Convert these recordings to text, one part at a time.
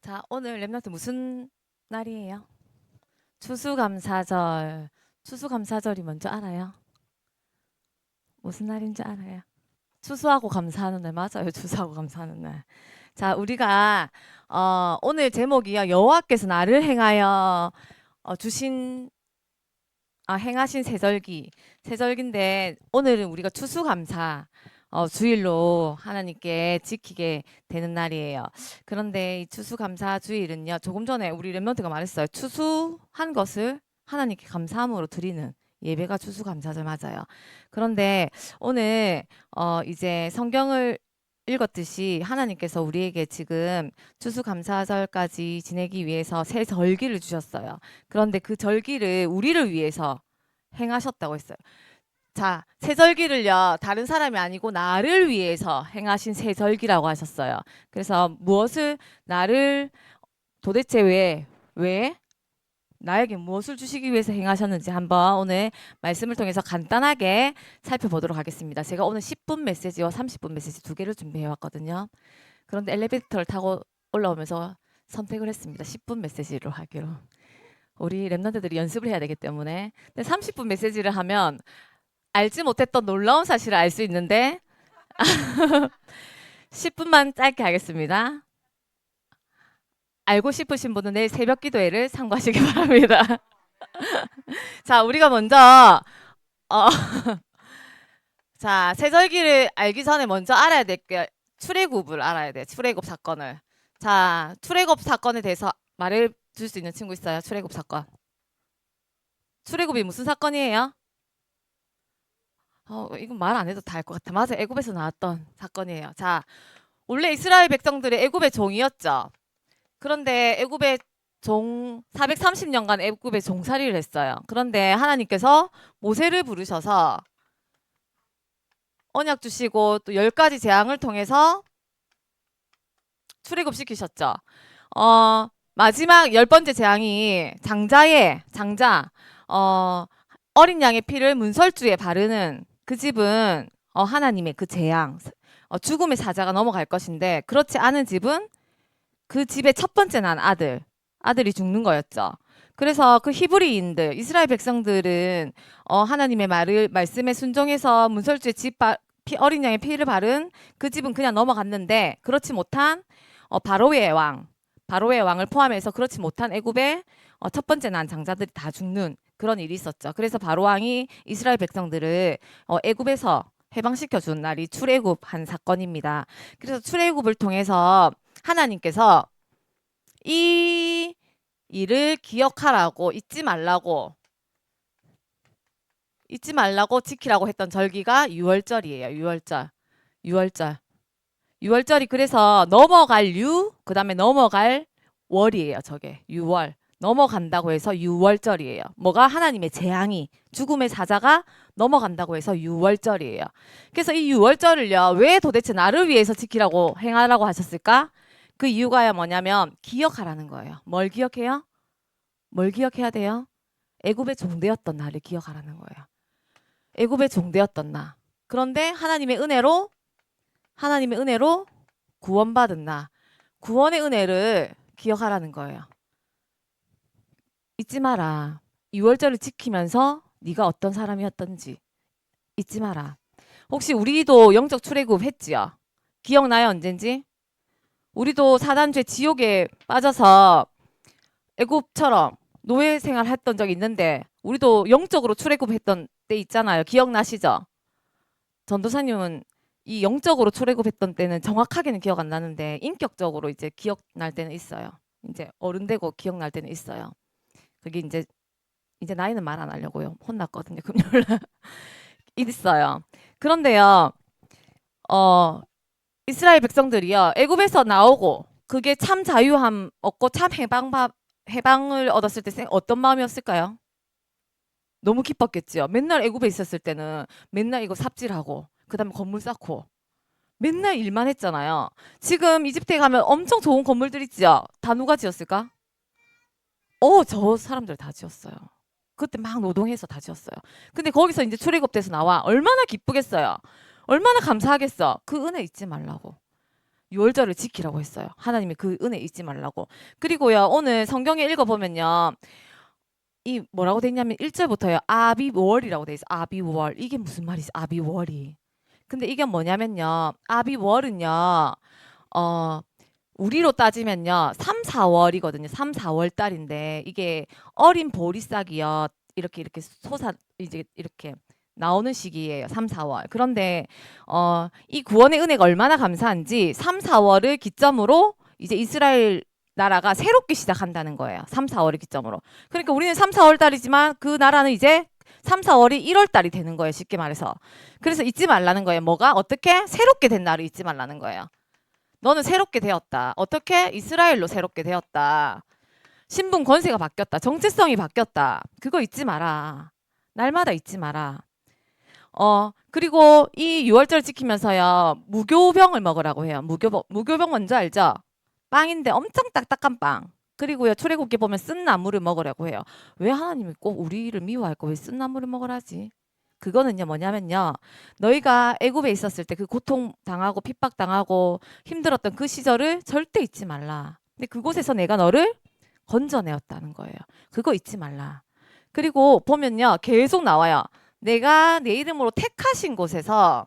자, 오늘 랩런트 무슨 날이에요? 추수감사절. 추수감사절이 뭔지 알아요? 무슨 날인지 알아요? 추수하고 감사하는 날 맞아요. 추수하고 감사하는 날. 자, 우리가 오늘 제목이요. 여호와께서 나를 행하여 주신 행하신 세절기. 세절기인데 오늘은 우리가 추수감사 주일로 하나님께 지키게 되는 날이에요. 그런데 이 추수감사 주일은요. 조금 전에 우리 랩런트가 말했어요. 추수한 것을 하나님께 감사함으로 드리는 예배가 추수감사절 맞아요. 그런데 오늘 이제 성경을 읽었듯이 하나님께서 우리에게 지금 추수감사절까지 지내기 위해서 새 절기를 주셨어요. 그런데 그 절기를 우리를 위해서 행하셨다고 했어요. 자, 새절기를요, 다른 사람이 아니고 나를 위해서 행하신 새절기라고 하셨어요. 그래서 무엇을, 나를 도대체 왜, 나에게 무엇을 주시기 위해서 행하셨는지 한번 오늘 말씀을 통해서 간단하게 살펴보도록 하겠습니다. 제가 오늘 10분 메시지와 30분 메시지 두 개를 준비해 왔거든요. 그런데 엘리베이터를 타고 올라오면서 선택을 했습니다. 10분 메시지로 하기로. 우리 랩런트들이 연습을 해야 되기 때문에. 근데 30분 메시지를 하면 알지 못했던 놀라운 사실을 알 수 있는데 10분만 짧게 하겠습니다. 알고 싶으신 분은 내일 새벽 기도회를 참고하시기 바랍니다. 자, 우리가 먼저 어, 자, 세절기를 알기 전에 먼저 알아야 될 게 출애굽을 알아야 돼. 출애굽 사건을. 자, 출애굽 사건에 대해서 말해 줄 수 있는 친구 있어요? 출애굽 사건. 출애굽이 무슨 사건이에요? 이건 말 안 해도 다 알 것 같아. 맞아. 애굽에서 나왔던 사건이에요. 자, 원래 이스라엘 백성들이 애굽의 종이었죠. 그런데 애굽의 430년간 애굽의 종살이를 했어요. 그런데 하나님께서 모세를 부르셔서 언약 주시고 또 10가지 재앙을 통해서 출애굽시키셨죠. 마지막 10번째 재앙이 장자, 어린 양의 피를 문설주에 바르는 그 집은 하나님의 그 재앙, 죽음의 사자가 넘어갈 것인데 그렇지 않은 집은 그 집의 첫 번째 난 아들이 죽는 거였죠. 그래서 그 히브리인들, 이스라엘 백성들은 하나님의 말씀에 순종해서 문설주에 어린 양의 피를 바른 그 집은 그냥 넘어갔는데 그렇지 못한 바로의 왕을 포함해서 그렇지 못한 애굽의 첫 번째 난 장자들이 다 죽는 그런 일이 있었죠. 그래서 바로 왕이 이스라엘 백성들을 애굽에서 해방시켜 준 날이 출애굽한 사건입니다. 그래서 출애굽을 통해서 하나님께서 이 일을 기억하라고 잊지 말라고 지키라고 했던 절기가 유월절이에요. 유월절이 그래서 넘어갈 그다음에 넘어갈 월이에요. 저게 유월. 넘어간다고 해서 유월절이에요. 뭐가 하나님의 재앙이 죽음의 사자가 넘어간다고 해서 유월절이에요. 그래서 이 유월절을요. 왜 도대체 나를 위해서 지키라고 행하라고 하셨을까? 그 이유가 뭐냐면 기억하라는 거예요. 뭘 기억해요? 뭘 기억해야 돼요? 애굽의 종되었던 나를 기억하라는 거예요. 애굽의 종되었던 나. 그런데 하나님의 은혜로 구원받은 나. 구원의 은혜를 기억하라는 거예요. 잊지 마라. 6월절을 지키면서 네가 어떤 사람이었던지 잊지 마라. 혹시 우리도 영적 출애굽 했지요? 기억나요? 언젠지? 우리도 사단죄 지옥에 빠져서 애굽처럼 노예 생활 했던 적이 있는데 우리도 영적으로 출애굽 했던 때 있잖아요. 기억나시죠? 전도사님은 이 영적으로 출애굽했던 때는 정확하게는 기억 안 나는데 인격적으로 이제 기억날 때는 있어요. 이제 어른 되고 기억날 때는 있어요. 그게 이제 나이는 말 안 하려고요. 혼났거든요. 금요일 날 있어요. 그런데요. 어 이스라엘 백성들이요. 애굽에서 나오고 그게 참 자유함 얻고 참 해방을 얻었을 때 어떤 마음이었을까요? 너무 기뻤겠지요. 맨날 애굽에 있었을 때는 맨날 이거 삽질하고 그다음에 건물 쌓고 맨날 일만 했잖아요. 지금 이집트에 가면 엄청 좋은 건물들 있죠. 다 누가 지었을까? 저 사람들 다 지었어요. 그때 막 노동해서 다 지었어요. 근데 거기서 이제 출애굽돼서 나와 얼마나 기쁘겠어요. 얼마나 감사하겠어. 그 은혜 잊지 말라고. 유월절을 지키라고 했어요. 하나님이 그 은혜 잊지 말라고. 그리고요, 오늘 성경에 읽어보면요, 이 뭐라고 돼 있냐면 1절부터요. 아비월이라고 돼 있어. 아비월. 이게 무슨 말이지? 아비월이. 근데 이게 뭐냐면요. 아비월은요. 어 우리로 따지면요. 3, 4월이거든요. 3, 4월 달인데 이게 어린 보리싹이요. 이렇게 솟아 이제 이렇게 나오는 시기예요. 3, 4월. 그런데 이 구원의 은혜가 얼마나 감사한지 3, 4월을 기점으로 이제 이스라엘 나라가 새롭게 시작한다는 거예요. 3, 4월을 기점으로. 그러니까 우리는 3, 4월 달이지만 그 나라는 이제 3, 4월이 1월 달이 되는 거예요. 쉽게 말해서. 그래서 잊지 말라는 거예요. 뭐가? 어떻게? 새롭게 된 날을 잊지 말라는 거예요. 너는 새롭게 되었다. 어떻게? 이스라엘로 새롭게 되었다. 신분 권세가 바뀌었다. 정체성이 바뀌었다. 그거 잊지 마라. 날마다 잊지 마라. 그리고 이 6월절 지키면서요. 무교병을 먹으라고 해요. 무교병 뭔지 알죠? 빵인데 엄청 딱딱한 빵. 그리고요. 출애굽기 보면 쓴 나물을 먹으라고 해요. 왜 하나님이 꼭 우리를 미워할까? 왜 쓴 나물을 먹으라지? 그거는요. 뭐냐면요. 너희가 애굽에 있었을 때 그 고통 당하고 핍박 당하고 힘들었던 그 시절을 절대 잊지 말라. 근데 그곳에서 내가 너를 건져내었다는 거예요. 그거 잊지 말라. 그리고 보면요. 계속 나와요. 내가 내 이름으로 택하신 곳에서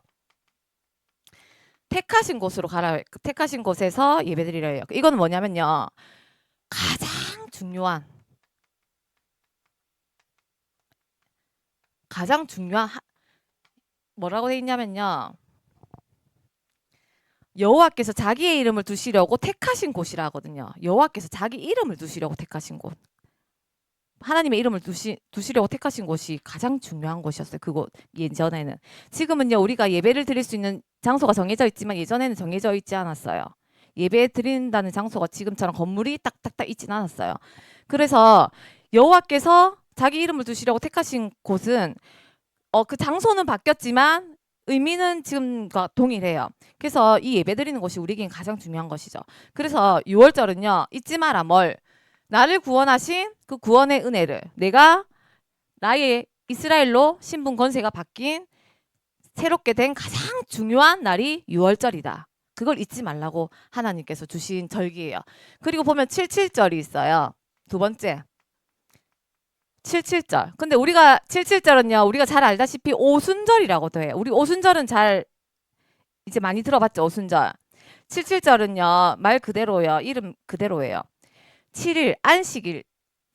택하신 곳으로 가라. 택하신 곳에서 예배드리라 해요. 이거는 뭐냐면요. 가장 중요한 뭐라고 돼 있냐면요. 여호와께서 자기의 이름을 두시려고 택하신 곳이라 하거든요. 여호와께서 자기 이름을 두시려고 택하신 곳. 하나님의 이름을 두시려고 택하신 곳이 가장 중요한 곳이었어요. 그곳 예전에는. 지금은요. 우리가 예배를 드릴 수 있는 장소가 정해져 있지만 예전에는 정해져 있지 않았어요. 예배 드린다는 장소가 지금처럼 건물이 딱딱딱 있진 않았어요. 그래서 여호와께서 자기 이름을 두시려고 택하신 곳은 그 장소는 바뀌었지만 의미는 지금과 동일해요. 그래서 이 예배 드리는 것이 우리에겐 가장 중요한 것이죠. 그래서 6월절은요. 잊지 마라 뭘. 나를 구원하신 그 구원의 은혜를 내가 나의 이스라엘로 신분 권세가 바뀐 새롭게 된 가장 중요한 날이 6월절이다. 그걸 잊지 말라고 하나님께서 주신 절기예요. 그리고 보면 77절이 있어요. 두 번째. 77절. 근데 우리가 77절은요. 우리가 잘 알다시피 오순절이라고도 해요. 우리 오순절은 잘 이제 많이 들어봤죠. 오순절. 77절은요. 말 그대로요. 이름 그대로예요. 7일 안식일.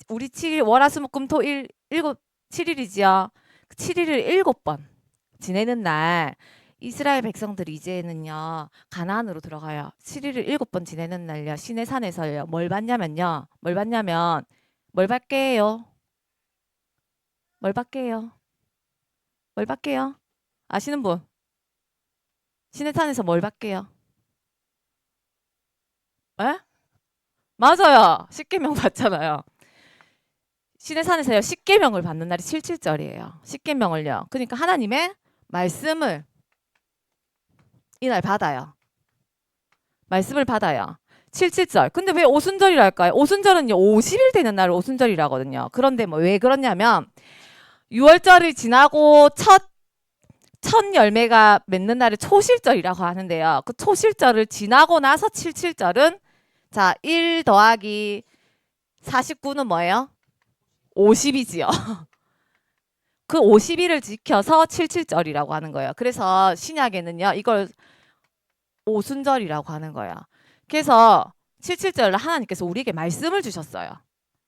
우리 7일 월화수목금토일 7일이지요. 7일을 7번 지내는 날 이스라엘 백성들이 이제는요. 가나안으로 들어가요. 7일을 7번 지내는 날요. 시내산에서요. 뭘 받냐면요. 뭘 받게요? 뭘 받게요? 뭘 받게요? 아시는 분? 시내산에서 뭘 받게요? 에? 맞아요. 십계명 받잖아요. 시내산에서요. 십계명을 받는 날이 77절이에요. 십계명을요. 그러니까 하나님의 말씀을 이날 받아요. 말씀을 받아요. 77절. 근데 왜 오순절이랄까요? 오순절은요. 50일 되는 날을 오순절이라거든요. 그런데 뭐 왜 그러냐면 6월절을 지나고 첫 열매가 맺는 날을 초실절이라고 하는데요. 그 초실절을 지나고 나서 77절은 자, 1 더하기 49는 뭐예요? 50이지요. 그 50일을 지켜서 77절이라고 하는 거예요. 그래서 신약에는요. 이걸 오순절이라고 하는 거예요. 그래서 77절 하나님께서 우리에게 말씀을 주셨어요.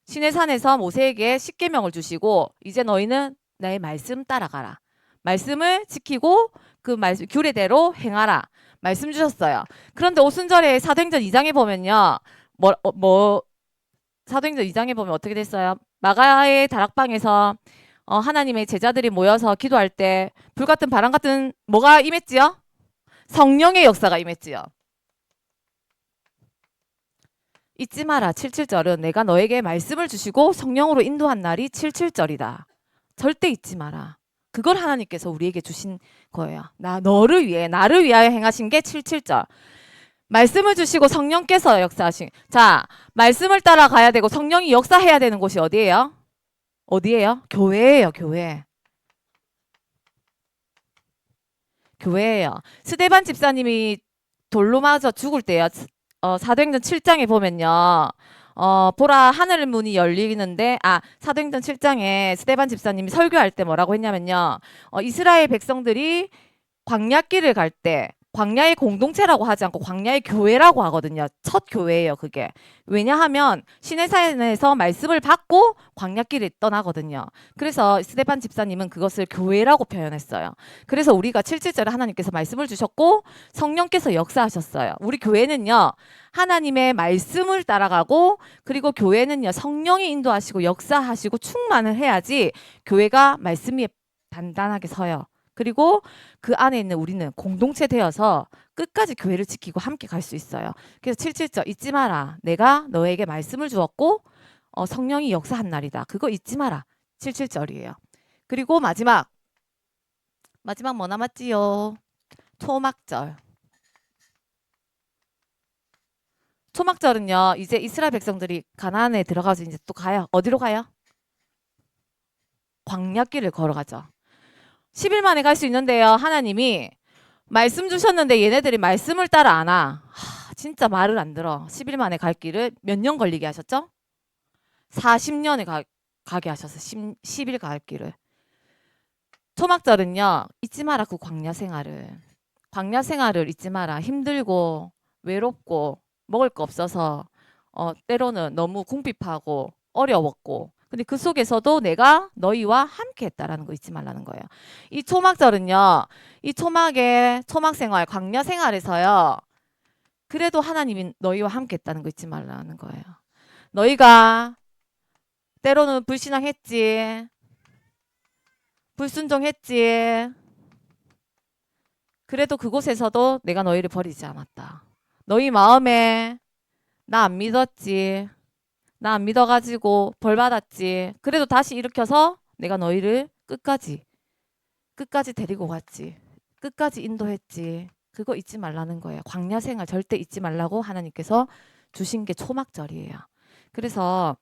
시내산에서 모세에게 십계명을 주시고 이제 너희는 나의 말씀 따라가라. 말씀을 지키고 그 말씀 규례대로 행하라. 말씀 주셨어요. 그런데 오순절에 사도행전 2장에 보면요. 사도행전 2장에 보면 어떻게 됐어요? 마가의 다락방에서 하나님의 제자들이 모여서 기도할 때 불같은 바람 같은 뭐가 임했지요? 성령의 역사가 임했지요. 잊지 마라. 77절은 내가 너에게 말씀을 주시고 성령으로 인도한 날이 77절이다. 절대 잊지 마라. 그걸 하나님께서 우리에게 주신 거예요. 나를 위하여 행하신 게 77절. 말씀을 주시고 성령께서 역사하신. 자, 말씀을 따라가야 되고 성령이 역사해야 되는 곳이 어디예요? 어디예요? 교회예요. 교회예요. 스데반 집사님이 돌로 맞아 죽을 때요. 사도행전 7장에 보면요. 보라 하늘 문이 열리는데 사도행전 7장에 스데반 집사님이 설교할 때 뭐라고 했냐면요. 이스라엘 백성들이 광야길을 갈 때 광야의 공동체라고 하지 않고 광야의 교회라고 하거든요. 첫 교회예요, 그게. 왜냐하면 시내산에서 말씀을 받고 광야길을 떠나거든요. 그래서 스데반 집사님은 그것을 교회라고 표현했어요. 그래서 우리가 7절에 하나님께서 말씀을 주셨고 성령께서 역사하셨어요. 우리 교회는요. 하나님의 말씀을 따라가고 그리고 교회는요. 성령이 인도하시고 역사하시고 충만을 해야지 교회가 말씀이 단단하게 서요. 그리고 그 안에 있는 우리는 공동체 되어서 끝까지 교회를 지키고 함께 갈 수 있어요. 그래서 77절 잊지 마라. 내가 너에게 말씀을 주었고 성령이 역사한 날이다. 그거 잊지 마라. 77절이에요. 그리고 마지막 뭐 남았지요? 초막절. 초막절은요. 이제 이스라엘 백성들이 가나안에 들어가서 이제 또 가요. 어디로 가요? 광야길을 걸어가죠. 10일 만에 갈 수 있는데요. 하나님이 말씀 주셨는데 얘네들이 말씀을 따라 안 와. 진짜 말을 안 들어. 10일 만에 갈 길을 몇 년 걸리게 하셨죠? 40년에 가게 하셔서 10일 갈 길을. 초막절은요. 잊지 마라 그 광야 생활을. 광야 생활을 잊지 마라. 힘들고 외롭고 먹을 거 없어서 때로는 너무 궁핍하고 어려웠고 근데 그 속에서도 내가 너희와 함께 했다라는 거 잊지 말라는 거예요. 이 초막절은요. 이 초막 생활, 광야 생활에서요. 그래도 하나님이 너희와 함께 했다는 거 잊지 말라는 거예요. 너희가 때로는 불신앙했지. 불순종했지. 그래도 그곳에서도 내가 너희를 버리지 않았다. 너희 마음에 나 안 믿었지. 나 안 믿어가지고 벌 받았지. 그래도 다시 일으켜서 내가 너희를 끝까지 데리고 갔지. 끝까지 인도했지. 그거 잊지 말라는 거예요. 광야 생활 절대 잊지 말라고 하나님께서 주신 게 초막절이에요. 그래서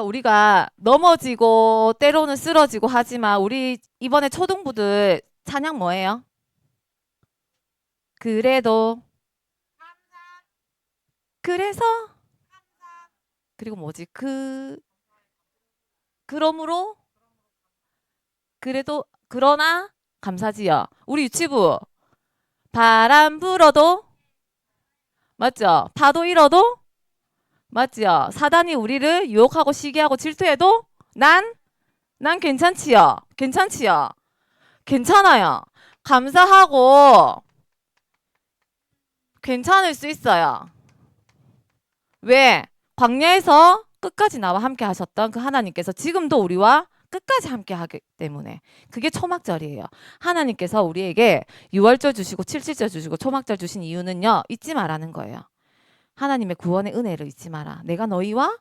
우리가 넘어지고 때로는 쓰러지고 하지만 우리 이번에 초등부들 찬양 뭐예요? 그래도 그래서 그리고 뭐지? 그러므로 그래도 그러나 감사지요. 우리 유치부 바람 불어도 맞죠? 파도 일어도 맞죠? 사단이 우리를 유혹하고 시기하고 질투해도 난 괜찮지요. 괜찮지요. 괜찮아요. 감사하고 괜찮을 수 있어요. 왜? 광야에서 끝까지 나와 함께 하셨던 그 하나님께서 지금도 우리와 끝까지 함께 하기 때문에 그게 초막절이에요. 하나님께서 우리에게 6월절 주시고 77절 주시고 초막절 주신 이유는요. 잊지 말라는 거예요. 하나님의 구원의 은혜를 잊지 마라. 내가 너희와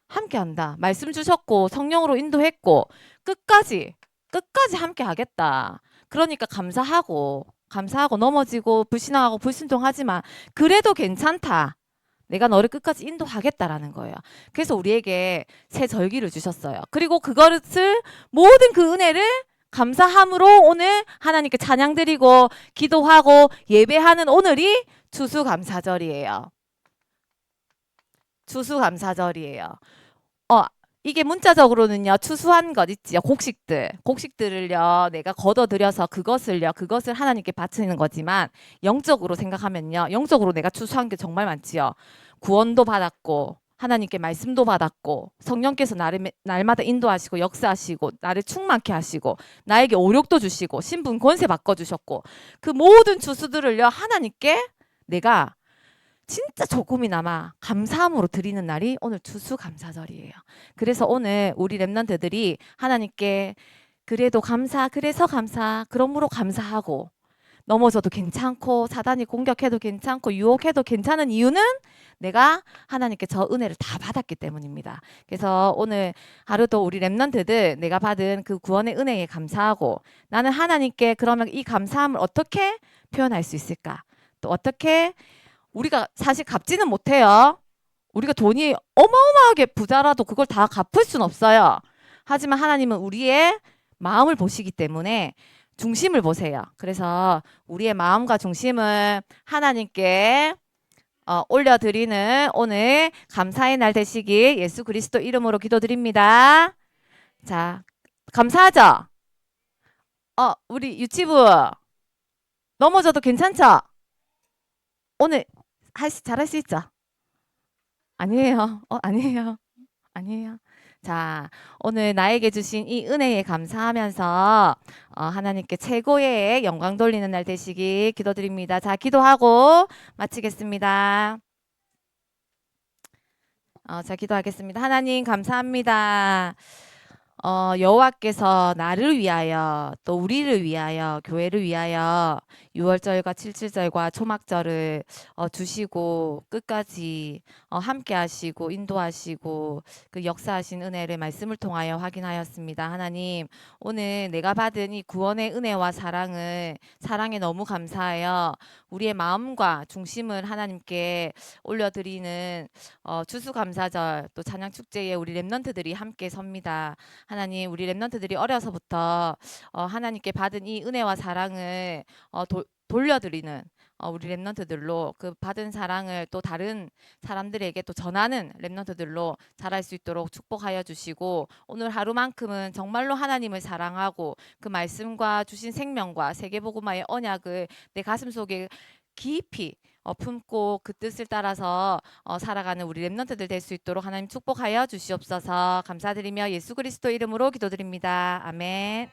함께한다. 말씀 주셨고 성령으로 인도했고 끝까지 함께 하겠다. 그러니까 감사하고 넘어지고 불신앙하고 불순종하지만 그래도 괜찮다. 내가 너를 끝까지 인도하겠다라는 거예요. 그래서 우리에게 새 절기를 주셨어요. 그리고 그것을 모든 그 은혜를 감사함으로 오늘 하나님께 찬양 드리고 기도하고 예배하는 오늘이 추수감사절이에요. 추수감사절이에요. 이게 문자적으로는요. 추수한 것 있지요. 곡식들을요. 내가 걷어들여서 그것을 하나님께 바치는 거지만 영적으로 생각하면요. 영적으로 내가 추수한 게 정말 많지요. 구원도 받았고 하나님께 말씀도 받았고 성령께서 날마다 인도하시고 역사하시고 나를 충만케 하시고 나에게 오력도 주시고 신분 권세 바꿔주셨고 그 모든 추수들을요. 하나님께 내가 진짜 조금이나마 감사함으로 드리는 날이 오늘 추수감사절이에요. 그래서 오늘 우리 렘넌트들이 하나님께 그래도 감사, 그래서 감사, 그러므로 감사하고 넘어져도 괜찮고 사단이 공격해도 괜찮고 유혹해도 괜찮은 이유는 내가 하나님께 저 은혜를 다 받았기 때문입니다. 그래서 오늘 하루도 우리 렘넌트들 내가 받은 그 구원의 은혜에 감사하고 나는 하나님께 그러면 이 감사함을 어떻게 표현할 수 있을까? 또 어떻게 우리가 사실 갚지는 못해요. 우리가 돈이 어마어마하게 부자라도 그걸 다 갚을 수는 없어요. 하지만 하나님은 우리의 마음을 보시기 때문에 중심을 보세요. 그래서 우리의 마음과 중심을 하나님께 올려드리는 오늘 감사의 날 되시길 예수 그리스도 이름으로 기도드립니다. 자, 감사하죠? 우리 유치부 넘어져도 괜찮죠? 오늘 잘할 수 있죠? 아니에요. 아니에요. 아니에요. 자, 오늘 나에게 주신 이 은혜에 감사하면서 하나님께 최고의 영광 돌리는 날 되시길 기도드립니다. 자, 기도하고 마치겠습니다. 자, 기도하겠습니다. 하나님 감사합니다. 여호와께서 나를 위하여 또 우리를 위하여 교회를 위하여 6월절과 7.7절과 초막절을 주시고 끝까지 함께 하시고 인도하시고 그 역사하신 은혜를 말씀을 통하여 확인하였습니다. 하나님 오늘 내가 받은 이 구원의 은혜와 사랑에 너무 감사하여 우리의 마음과 중심을 하나님께 올려드리는 추수감사절 또 찬양축제에 우리 렘넌트들이 함께 섭니다. 하나님 우리 렘넌트들이 어려서부터 하나님께 받은 이 은혜와 사랑을 돌려드리는 우리 렘넌트들로 그 받은 사랑을 또 다른 사람들에게 또 전하는 렘넌트들로 자랄 수 있도록 축복하여 주시고 오늘 하루만큼은 정말로 하나님을 사랑하고 그 말씀과 주신 생명과 세계복음화의 언약을 내 가슴 속에 깊이 품고 그 뜻을 따라서 살아가는 우리 렘넌트들 될 수 있도록 하나님 축복하여 주시옵소서. 감사드리며 예수 그리스도 이름으로 기도드립니다. 아멘.